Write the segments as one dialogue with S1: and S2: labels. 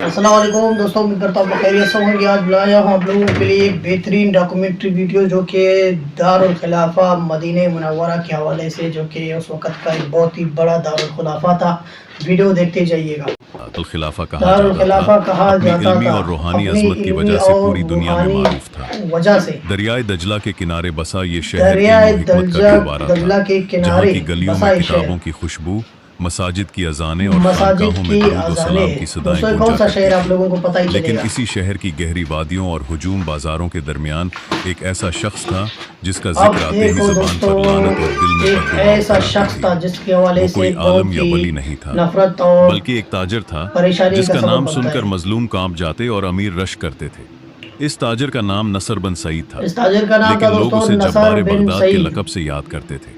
S1: अस्सलाम वालेकुम दोस्तों, उम्मीद करता हूँ खैरियत से होंगे। आज लाया हूँ आप लोगों के लिए एक बेहतरीन डॉक्यूमेंट्री वीडियो जो कि दारुल खिलाफा मदीने मुनव्वरा के हवाले से, जो कि उस वक़्त का एक बहुत ही बड़ा दारुल खिलाफा था। वीडियो देखते जाइएगा।
S2: दारुल खिलाफा कहा जाता था और रूहानी अज़मत की वजह से पूरी दुनिया में मारूफ था। दरियाए दजला के किनारे बसा ये शहर दजला के किनारे की गलियों में किताबों की खुशबू, मसाजिद की अजानें और खानकाहों में दुरूद और सलाम की सदाएं गूंजा करती थीं। लेकिन इसी शहर की गहरी वादियों और हुजूम बाजारों के दरमियान एक ऐसा शख्स था जिसका जिक्र आते ही ज़बान पर लानत और दिल में बददुआ। वो कोई आलम या वली नहीं था, बल्कि एक ताजर था जिसका नाम सुनकर मजलूम कांप जाते और अमीर रश करते थे। इस ताजर का नाम नसर बिन सईद था, लेकिन लोग उसे जब्बार बगदाद के लक़ब से याद करते थे।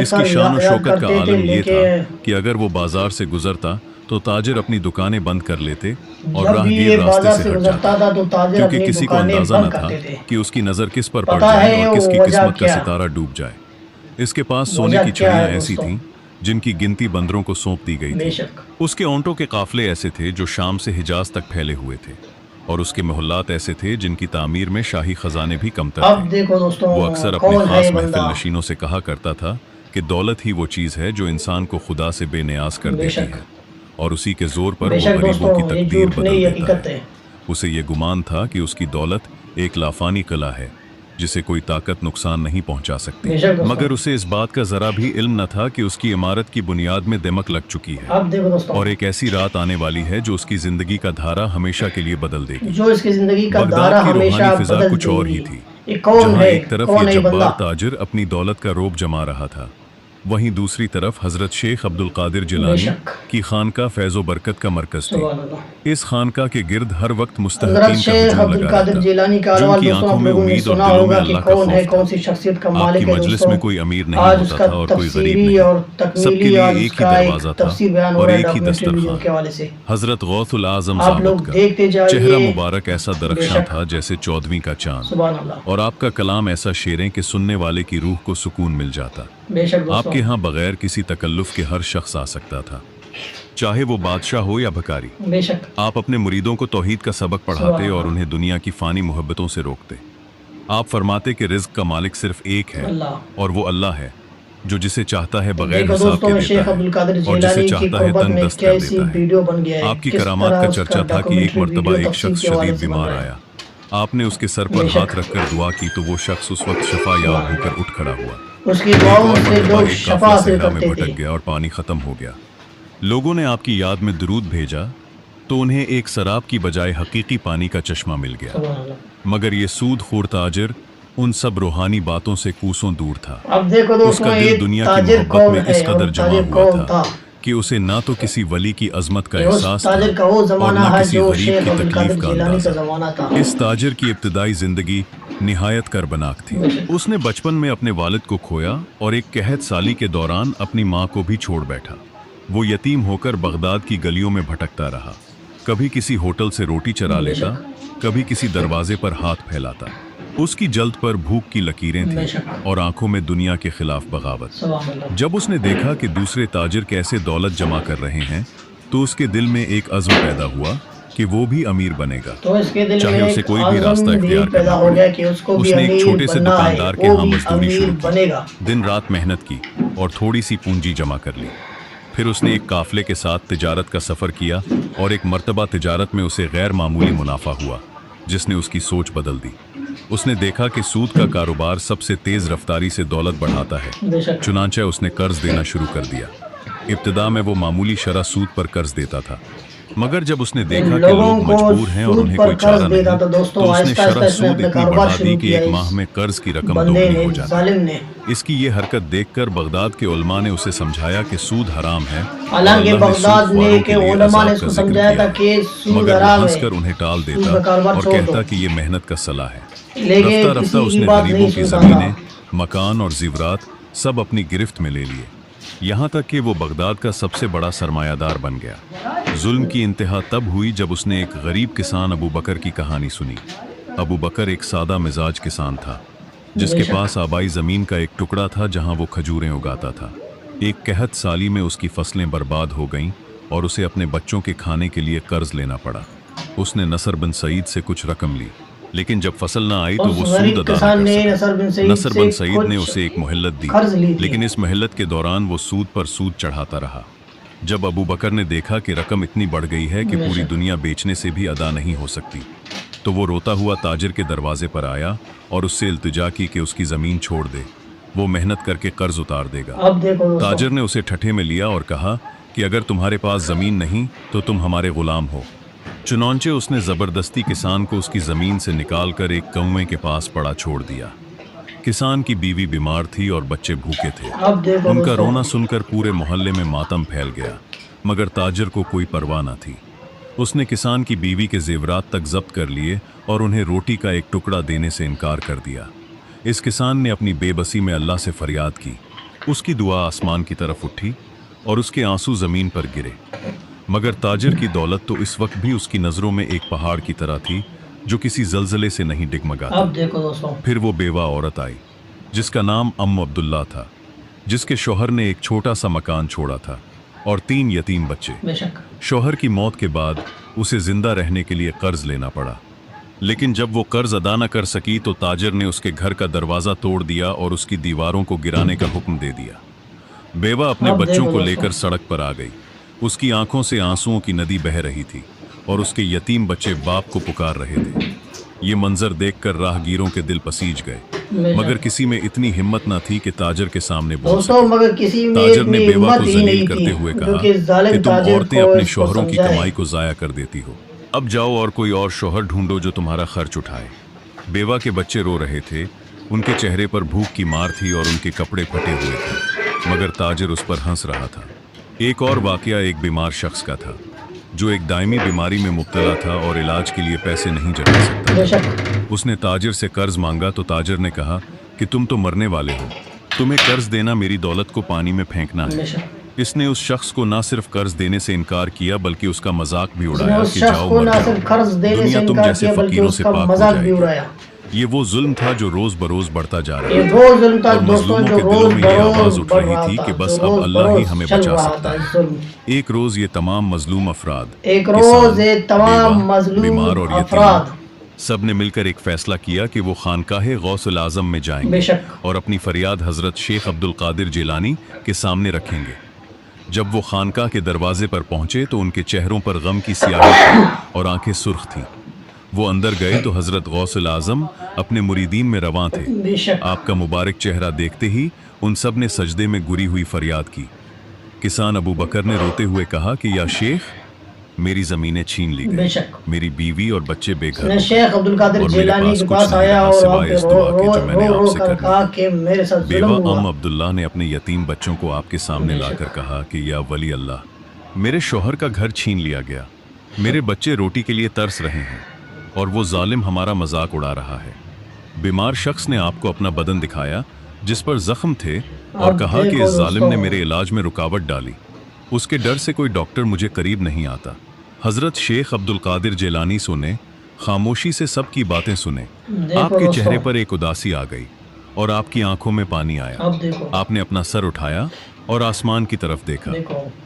S2: इसकी शान और शौकत का आलम ये था कि अगर वो बाजार से गुजरता तो ताजर अपनी दुकानें बंद कर लेते और राहगीर रास्ते से हट जाता, क्योंकि किसी को अंदाजा न था कि उसकी नज़र किस पर पड़ जाए और किसकी किस्मत का सितारा डूब जाए। इसके पास सोने की चिड़ियाँ ऐसी थीं जिनकी गिनती बंदरों को सौंप दी गई थी। उसके ऊँटों के काफिले ऐसे थे जो शाम से हिजाज तक फैले हुए थे, और उसके मोहल्लात ऐसे थे जिनकी तामीर में शाही खजाने भी कमतर थे। वो अक्सर अपने खास महफिल नशीनों से कहा करता था कि दौलत ही वो चीज़ है जो इंसान को खुदा से बेनियाज कर देती है, और उसी के जोर पर वो गरीबों की तकदीर बदल देता है। उसे ये गुमान था कि उसकी दौलत एक लाफानी कला है जिसे कोई ताकत नुकसान नहीं पहुंचा सकती, मगर उसे इस बात का जरा भी इल्म न था कि उसकी इमारत की बुनियाद में दिमक लग चुकी है और एक ऐसी रात आने वाली है जो उसकी जिंदगी का धारा हमेशा के लिए बदल देगी। बगदाद की रूहानी फिजा कुछ और ही थी, जहां एक तरफ ये जब्बार ताजिर अपनी दौलत का रोब जमा रहा था, वहीं दूसरी तरफ हजरत शेख अब्दुल कादिर जिलानी की खानका फैज़ो बरकत का मरकज थी। इस खानका के गिर्द हर वक्त मुस्तहकीन का हुजूम लगा रहता, जिनकी आंखों में उम्मीद और दिलों में अल्लाह का खौफ था। आपकी मजलिस में कोई अमीर नहीं होता था और कोई गरीब नहीं, सबके लिए एक ही दरवाजा था और एक ही दस्तरखान। हजरत गौसुल आजम ज़ामद का चेहरा मुबारक ऐसा दरख्शां था जैसे 14वीं का चांद, और आपका कलाम ऐसा शेरें कि सुनने वाले की रूह को सुकून मिल जाता। आपके यहाँ बगैर किसी तकल्लुफ के हर शख्स आ सकता था, चाहे वो बादशाह हो या भिखारी। आप अपने मुरीदों को तौहीद का सबक पढ़ाते और उन्हें दुनिया की फ़ानी मोहब्बतों से रोकते। आप फरमाते कि रिज़्क़ का मालिक सिर्फ एक है और वो अल्लाह है, जो जिसे चाहता है बगैर हिसाब के देता है और जिसे चाहता है तंग दस्त कर देता है। आपकी करामात का चर्चा था कि एक मरतबा एक शख्स शदीद बीमार आया, आपने उसके सर पर हाथ रखकर दुआ की तो वो शख्स उस वक्त शफा याब होकर उठ खड़ा हुआ।
S1: उसकी दुआओं से लोग शफा हासिल करते थे।
S2: भटक गया और पानी खत्म हो गया। लोगों ने आपकी याद में दुरूद भेजा तो उन्हें एक शराब की बजाय हकीकी पानी का चश्मा मिल गया, मगर ये सूदखोर ताजिर उन सब रूहानी बातों से कोसों दूर था।
S1: अब देखो दोस्तों,
S2: उसका दिल दुनिया की मोहब्बत में इस कदर जमा हुआ था कि उसे ना तो किसी वली की अजमत का एहसास था और ना किसी गरीब की तकलीफ का अंदाजा। इस ताजिर की इब्तिदाई जिंदगी निहायत करबनाक थी। उसने बचपन में अपने वालिद को खोया और एक कहत साली के दौरान अपनी माँ को भी छोड़ बैठा। वो यतीम होकर बगदाद की गलियों में भटकता रहा, कभी किसी होटल से रोटी चरा लेता, कभी किसी दरवाजे पर हाथ फैलाता। उसकी जल्द पर भूख की लकीरें थीं और आंखों में दुनिया के खिलाफ बगावत। जब उसने देखा कि दूसरे ताजिर कैसे दौलत जमा कर रहे हैं तो उसके दिल में एक अज़्म पैदा हुआ कि वो भी अमीर बनेगा, चाहे उसे कोई भी रास्ता इख्तियार करना पड़े। उसने एक छोटे से दुकानदार के यहाँ मजदूरी शुरू की, दिन रात मेहनत की और थोड़ी सी पूंजी जमा कर ली। फिर उसने एक काफिले के साथ तिजारत का सफ़र किया और एक मर्तबा तिजारत में उसे गैर मामूली मुनाफा हुआ जिसने उसकी सोच बदल दी। उसने देखा कि सूद का कारोबार सबसे तेज़ रफ्तारी से दौलत बढ़ाता है, चुनांचे उसने कर्ज देना शुरू कर दिया। इब्तिदा में वो मामूली शरह सूद पर कर्ज देता था, मगर जब उसने देखा कि लोग मजबूर हैं और उन्हें कोई चारा नहीं, तो उसने शरह सूद इतनी बढ़ा दी कि एक माह में कर्ज की रकम दोगुनी हो जाती। इसकी ये हरकत देखकर बगदाद के उलमा ने उसे समझाया कि सूद हराम है, मगर हंसकर उन्हें टाल देता और कहता कि ये मेहनत का सलाह है। रफ्ता रफ्ता उसने गरीबों की ज़मीनें, मकान और ज़िवरात सब अपनी गिरफ्त में ले लिए, यहाँ तक कि वो बगदाद का सबसे बड़ा सरमायादार बन गया। जुल्म की इंतहा तब हुई जब उसने एक गरीब किसान अबू बकर की कहानी सुनी। अबू बकर एक सादा मिजाज किसान था जिसके पास आबाई ज़मीन का एक टुकड़ा था जहाँ वो खजूरें उगाता था। एक कहत साली में उसकी फसलें बर्बाद हो गईं और उसे अपने बच्चों के खाने के लिए कर्ज लेना पड़ा। उसने नसर बिन सईद से कुछ रकम ली, लेकिन जब फसल ना आई तो वो सूद अदा न कर सका। नसर बिन सईद ने उसे एक मोहल्लत दी, लेकिन इस मोहल्लत के दौरान वो सूद पर सूद चढ़ाता रहा। जब अबू बकर ने देखा कि रकम इतनी बढ़ गई है कि पूरी दुनिया बेचने से भी अदा नहीं हो सकती, तो वो रोता हुआ ताजिर के दरवाजे पर आया और उससे इल्तिजा की कि उसकी ज़मीन छोड़ दे, वो मेहनत करके कर्ज उतार देगा। ताजिर ने उसे ठट्ठे में लिया और कहा कि अगर तुम्हारे पास ज़मीन नहीं तो तुम हमारे गुलाम हो। चुनांचे उसने ज़बरदस्ती किसान को उसकी ज़मीन से निकाल कर एक कुएं के पास पड़ा छोड़ दिया। किसान की बीवी बीमार थी और बच्चे भूखे थे। उनका रोना सुनकर पूरे मोहल्ले में मातम फैल गया, मगर ताजिर को कोई परवाह न थी। उसने किसान की बीवी के जेवरात तक जब्त कर लिए और उन्हें रोटी का एक टुकड़ा देने से इनकार कर दिया। इस किसान ने अपनी बेबसी में अल्लाह से फरियाद की। उसकी दुआ आसमान की तरफ उठी और उसके आंसू ज़मीन पर गिरे। मगर ताजिर की दौलत तो इस वक्त भी उसकी नज़रों में एक पहाड़ की तरह थी जो किसी जलजले से नहीं डिगमगाता। फिर वो बेवा औरत आई जिसका नाम अब्दुल्ला था, जिसके शौहर ने एक छोटा सा मकान छोड़ा था और 3 यतीम बच्चे। शौहर की मौत के बाद उसे जिंदा रहने के लिए कर्ज लेना पड़ा, लेकिन जब वो कर्ज अदा न कर सकी तो ताजिर ने उसके घर का दरवाज़ा तोड़ दिया और उसकी दीवारों को गिराने का हुक्म दे दिया। बेवा अपने बच्चों को लेकर सड़क पर आ गई। उसकी आंखों से आंसुओं की नदी बह रही थी और उसके यतीम बच्चे बाप को पुकार रहे थे। ये मंजर देखकर राहगीरों के दिल पसीज गए, मगर किसी में इतनी हिम्मत न थी कि ताजिर के सामने बोल सके। ताजिर ने बेवा को जलील करते हुए कहा कि तुम औरतें अपने शौहरों की कमाई को जाया कर देती हो। अब जाओ और कोई और शौहर ढूंढो जो तुम्हारा खर्च उठाए। बेवा के बच्चे रो रहे थे, उनके चेहरे पर भूख की मार थी और उनके कपड़े फटे हुए थे, मगर ताजिर उस पर हंस रहा था। एक और वाकया एक बीमार शख्स का था जो एक दायमी बीमारी में मुब्तला था और इलाज के लिए पैसे नहीं जुटा सकता। उसने ताजिर से कर्ज मांगा तो ताजिर ने कहा कि तुम तो मरने वाले हो, तुम्हें कर्ज देना मेरी दौलत को पानी में फेंकना है। इसने उस शख्स को न सिर्फ कर्ज देने से इनकार किया बल्कि उसका मजाक भी उड़ाया कि जाओ मर जाओ, दुनिया तुम जैसे फकीरों से पाक हो जाएगी। ये वो जुल्म था जो रोज बरोज बढ़ता जा रहा है और मजलूमों के दिलों में ये आवाज उठ रही थी कि बस अब अल्लाह ही हमें बचा सकता है। एक रोज ये तमाम मजलूम अफराद, बीमार और यतीम, सब ने मिलकर एक फैसला किया कि वो खानकाहे गौसुल आजम में जाएंगे और अपनी फरियाद हजरत शेख अब्दुल कादिर जिलानी के सामने रखेंगे। जब वो खानकाह के दरवाजे पर पहुंचे तो उनके चेहरों पर गम की स्याही थी और आंखें सुर्ख थीं। वो अंदर गए तो हजरत गौसुल आजम अपने मुरीदीन में रवां थे। आपका मुबारक चेहरा देखते ही उन सब ने सजदे में गुरी हुई फरियाद की। किसान अबू बकर ने रोते हुए कहा कि या शेख, मेरी जमीनें छीन ली गई, मेरी बीवी और बच्चे बेघर,
S1: शेख अब्दुल कादिर जिलानी के पास आया और
S2: बेवा अब्दुल्ला ने अपने यतीम बच्चों को आपके सामने लाकर कहा कि या वली अल्लाह, मेरे शौहर का घर छीन लिया गया, मेरे बच्चे रोटी के लिए तरस रहे हैं और वो जालिम हमारा मजाक उड़ा रहा है। बीमार शख्स ने आपको अपना बदन दिखाया जिस पर जख्म थे और कहा कि इस जालिम ने मेरे इलाज में रुकावट डाली, उसके डर से कोई डॉक्टर मुझे करीब नहीं आता। हजरत शेख अब्दुल कादिर जिलानी सुने, खामोशी से सबकी बातें सुने। आपके चेहरे पर एक उदासी आ गई और आपकी आंखों में पानी आया। आपने अपना सर उठाया और आसमान की तरफ देखा।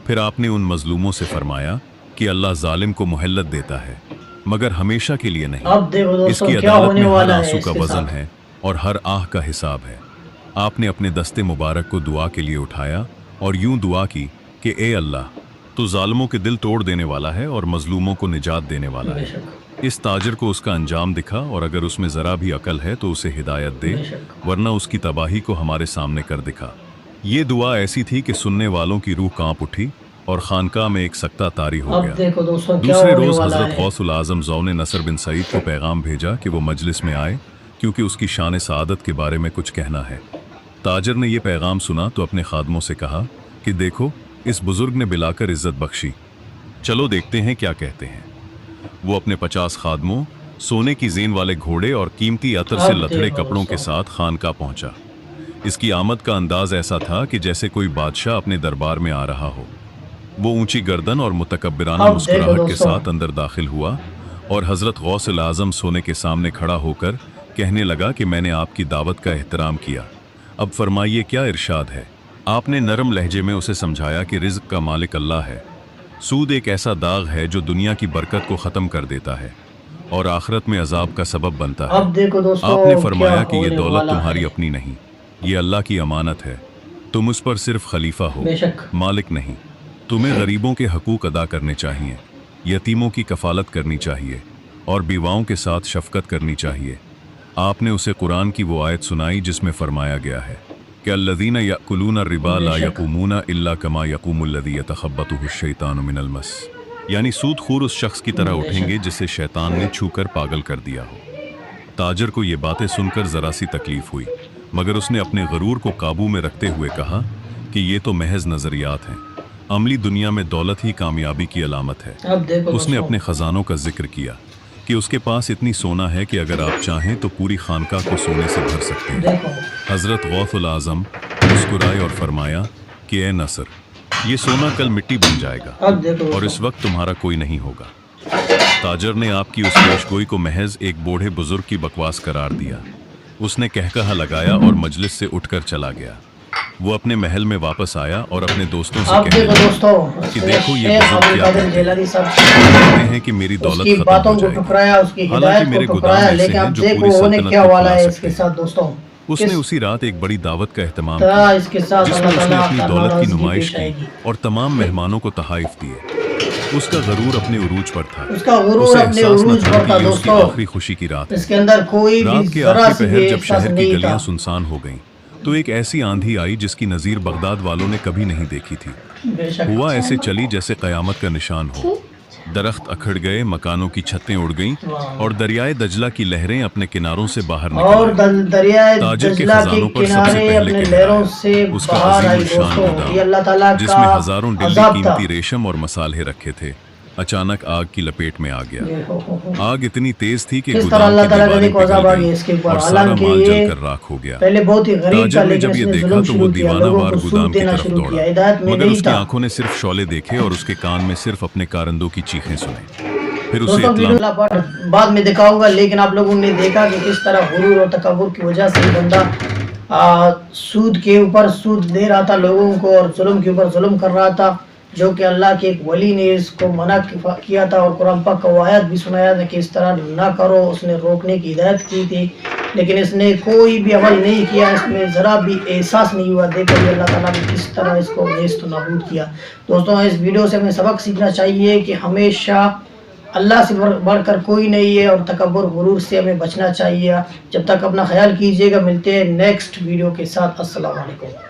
S2: फिर आपने उन मजलूमों से फरमाया कि अल्लाह जालिम को मुहल्लत देता है मगर हमेशा के लिए नहीं। इसकी अदालत में हर आंसू का वजन है और हर आह का हिसाब है। आपने अपने दस्ते मुबारक को दुआ के लिए उठाया और यूं दुआ की कि ए अल्लाह, तू जालिमों के दिल तोड़ देने वाला है और मजलूमों को निजात देने वाला है। इस ताजिर को उसका अंजाम दिखा और अगर उसमें ज़रा भी अकल है तो उसे हिदायत दे, वरना उसकी तबाही को हमारे सामने कर दिखा। ये दुआ ऐसी थी कि सुनने वालों की रूह कांप उठी और खानकाह में एक सकता तारी हो गया। दूसरे रोज हजरत गौसुल आजम ज़ौ ने नसर बिन सईद को पैगाम भेजा कि वो मजलिस में आए क्योंकि उसकी शान सआदत के बारे में कुछ कहना है। ताजिर ने यह पैगाम सुना तो अपने खादमों से कहा कि देखो, इस बुजुर्ग ने बिलाकर इज्जत बख्शी, चलो देखते हैं क्या कहते हैं। वो अपने 50 खादमों, सोने की जेन वाले घोड़े और कीमती अतर से लथड़े कपड़ों के साथ खानकाह पहुंचा। इसकी आमद का अंदाज ऐसा था कि जैसे कोई बादशाह अपने दरबार में आ रहा हो। वो ऊंची गर्दन और मुतकब्बिराना मुस्कुराहट के साथ अंदर दाखिल हुआ और हजरत गौसुल आजम सोने के सामने खड़ा होकर कहने लगा कि मैंने आपकी दावत का एहतराम किया, अब फरमाइए क्या इरशाद है। आपने नरम लहजे में उसे समझाया कि रिज़्क़ का मालिक अल्लाह है, سود ایک ایسا داغ ہے جو دنیا کی برکت کو ختم کر دیتا ہے اور آخرت میں عذاب کا سبب بنتا ہے۔
S1: اب دیکھو دوستو،
S2: آپ نے فرمایا کہ یہ
S1: کیا
S2: دولت
S1: ہونے
S2: تمہاری
S1: والا
S2: اپنی نہیں، یہ اللہ کی امانت ہے، تم اس پر صرف خلیفہ ہو،
S1: بے شک
S2: مالک نہیں۔ تمہیں غریبوں کے حقوق ادا کرنے چاہیے، یتیموں کی کفالت کرنی چاہیے اور بیواؤں کے ساتھ شفقت کرنی چاہیے۔ آپ نے اسے قرآن کی وہ آیت سنائی جس میں فرمایا گیا ہے کہ الذین یأکلون الربا لا یقومون الا کما یقوم الذی یتخبطہ الشیطان من المس، یعنی سود خور اس شخص کی طرح اٹھیں گے جسے شیطان نے چھو کر پاگل کر دیا ہو۔ تاجر کو یہ باتیں سن کر ذرا سی تکلیف ہوئی، مگر اس نے اپنے غرور کو قابو میں رکھتے ہوئے کہا کہ یہ تو محض نظریات ہیں، عملی دنیا میں دولت ہی کامیابی کی علامت ہے۔ اس نے اپنے خزانوں کا ذکر کیا کہ اس کے پاس اتنی سونا ہے کہ اگر آپ چاہیں تو پوری خانقاہ کو سونے سے بھر سکتے ہیں۔ حضرت غوث الاعظم مسکرائے اور فرمایا کہ اے نصر، یہ سونا کل مٹی بن جائے گا اور اس وقت تمہارا کوئی نہیں ہوگا۔ تاجر نے آپ کی اس پیشگوئی کو محض ایک بوڑھے بزرگ کی بکواس قرار دیا۔ اس نے کہکہا لگایا اور مجلس سے اٹھ کر چلا گیا۔ وہ اپنے محل میں واپس آیا اور اپنے دوستوں سے کہنے لگا کہ دیکھو یہ بزرگ کیا کہتے ہیں کہ میری دولت ختم ہو جائے گی، حالانکہ میرے گودام ایسے ہیں جو پوری سلطنت کو کھلا سکتے ہیں۔ اس نے اسی رات ایک بڑی دعوت کا اہتمام کیا جس میں اس نے اپنی دولت کی نمائش کی اور تمام مہمانوں کو تحائف دیے۔ اس کا غرور اپنے عروج پر تھا، اسے احساس نہ تھا کہ یہ اس کی آخری خوشی کی رات ہے۔ رات کے آخری پہر جب شہر کی گلیاں سنسان ہو گئیں تو ایک ایسی آندھی آئی جس کی نظیر بغداد والوں نے کبھی نہیں دیکھی تھی۔ ہوا ایسے چلی جیسے قیامت کا نشان ہو، درخت اکھڑ گئے، مکانوں کی چھتیں اڑ گئیں اور دریائے دجلہ کی لہریں اپنے کناروں سے باہر نکل گئیں۔ تاجر کے خزانوں پر سب سے پہلے کہر آیا، اس کا عظیم الشان گودام جس میں ہزاروں ڈلی قیمتی ریشم اور مصالحے رکھے تھے اچانک آگ کی لپیٹ میں آ گیا۔ آگ اتنی تیز تھی کہ گودام کی دیواریں پگھل گئیں اور سارا مال جل کر راکھ ہو گیا۔ تاجر نے جب یہ دیکھا تو وہ دیوانہ وار گودام کی طرف دوڑا، مگر اس کی آنکھوں نے صرف شعلے دیکھے اور اس کے کان میں صرف اپنے کارندوں کی چیخیں سنیں۔ پھر اسے اطلاع
S1: بعد میں دکھاؤں گا، لیکن آپ لوگوں نے دیکھا کہ کس طرح غرور اور تکبر کی وجہ سے بندہ سود کے اوپر سود دے رہا تھا لوگوں کو اور ظلم کے اوپر ظلم کر رہا تھا، جو کہ اللہ کے ایک ولی نے اس کو منع کیا تھا اور قرآن پاک کا آیت بھی سنایا تھا کہ اس طرح نہ کرو، اس نے روکنے کی ہدایت کی تھی، لیکن اس نے کوئی بھی عمل نہیں کیا، اس میں ذرا بھی احساس نہیں ہوا۔ دیکھو اللہ تعالیٰ نے کس طرح اس کو نیست و نابود کیا۔ دوستوں اس ویڈیو سے ہمیں سبق سیکھنا چاہیے کہ ہمیشہ اللہ سے بڑھ کر کوئی نہیں ہے اور تکبر غرور سے ہمیں بچنا چاہیے۔ جب تک اپنا خیال کیجیے گا، ملتے ہیں نیکسٹ ویڈیو کے ساتھ۔ السلام علیکم۔